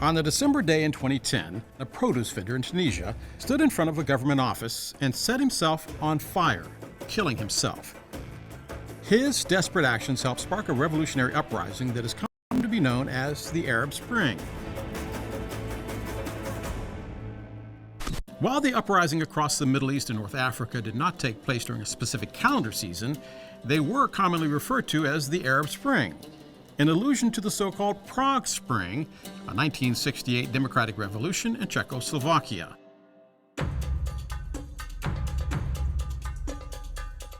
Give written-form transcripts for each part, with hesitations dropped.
On a December day in 2010, a produce vendor in Tunisia stood in front of a government office and set himself on fire, killing himself. His desperate actions helped spark a revolutionary uprising that has come to be known as the Arab Spring. While the uprising across the Middle East and North Africa did not take place during a specific calendar season, they were commonly referred to as the Arab Spring, an allusion to the so-called Prague Spring, a 1968 democratic revolution in Czechoslovakia.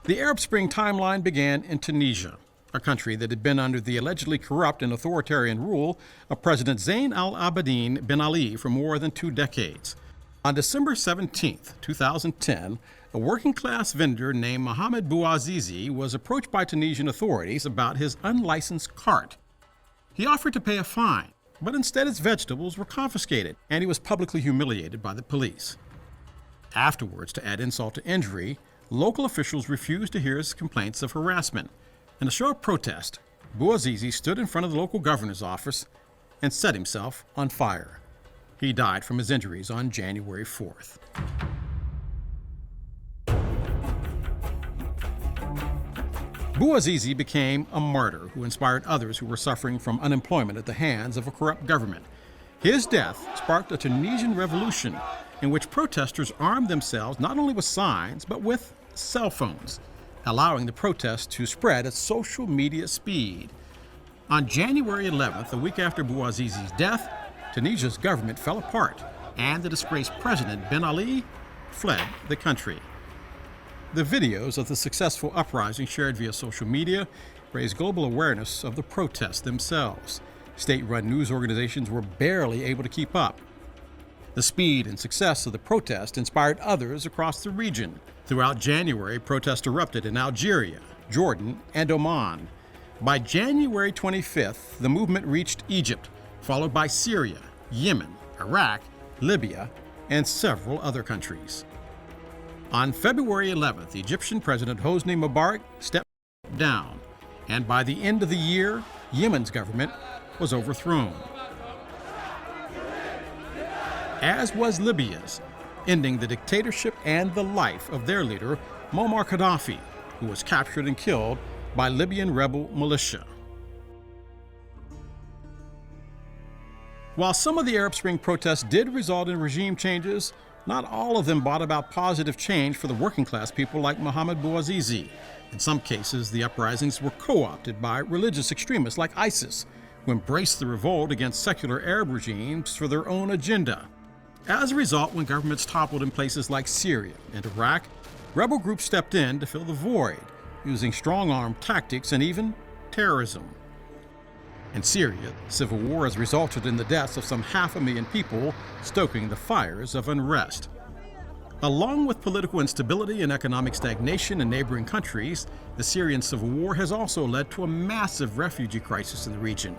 The Arab Spring timeline began in Tunisia, a country that had been under the allegedly corrupt and authoritarian rule of President Zayn al-Abidine Ben Ali for more than 2 decades. On December 17, 2010, a working-class vendor named Mohamed Bouazizi was approached by Tunisian authorities about his unlicensed cart. He offered to pay a fine, but instead his vegetables were confiscated, and he was publicly humiliated by the police. Afterwards, to add insult to injury, local officials refused to hear his complaints of harassment. In a show of protest, Bouazizi stood in front of the local governor's office and set himself on fire. He died from his injuries on January 4th. Bouazizi became a martyr who inspired others who were suffering from unemployment at the hands of a corrupt government. His death sparked a Tunisian revolution in which protesters armed themselves not only with signs, but with cell phones, allowing the protest to spread at social media speed. On January 11th, a week after Bouazizi's death, Tunisia's government fell apart, and the disgraced president Ben Ali fled the country. The videos of the successful uprising shared via social media raised global awareness of the protests themselves. State-run news organizations were barely able to keep up. The speed and success of the protest inspired others across the region. Throughout January, protests erupted in Algeria, Jordan, and Oman. By January 25th, the movement reached Egypt, followed by Syria, Yemen, Iraq, Libya, and several other countries. On February 11th, Egyptian President Hosni Mubarak stepped down, and by the end of the year, Yemen's government was overthrown, as was Libya's, ending the dictatorship and the life of their leader, Muammar Gaddafi, who was captured and killed by Libyan rebel militia. While some of the Arab Spring protests did result in regime changes, not all of them brought about positive change for the working-class people like Mohamed Bouazizi. In some cases, the uprisings were co-opted by religious extremists like ISIS, who embraced the revolt against secular Arab regimes for their own agenda. As a result, when governments toppled in places like Syria and Iraq, rebel groups stepped in to fill the void, using strong-arm tactics and even terrorism. In Syria, civil war has resulted in the deaths of some 500,000 people, stoking the fires of unrest. Along with political instability and economic stagnation in neighboring countries, the Syrian civil war has also led to a massive refugee crisis in the region.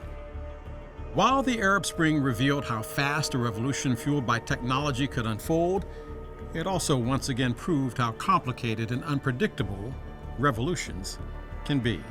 While the Arab Spring revealed how fast a revolution fueled by technology could unfold, it also once again proved how complicated and unpredictable revolutions can be.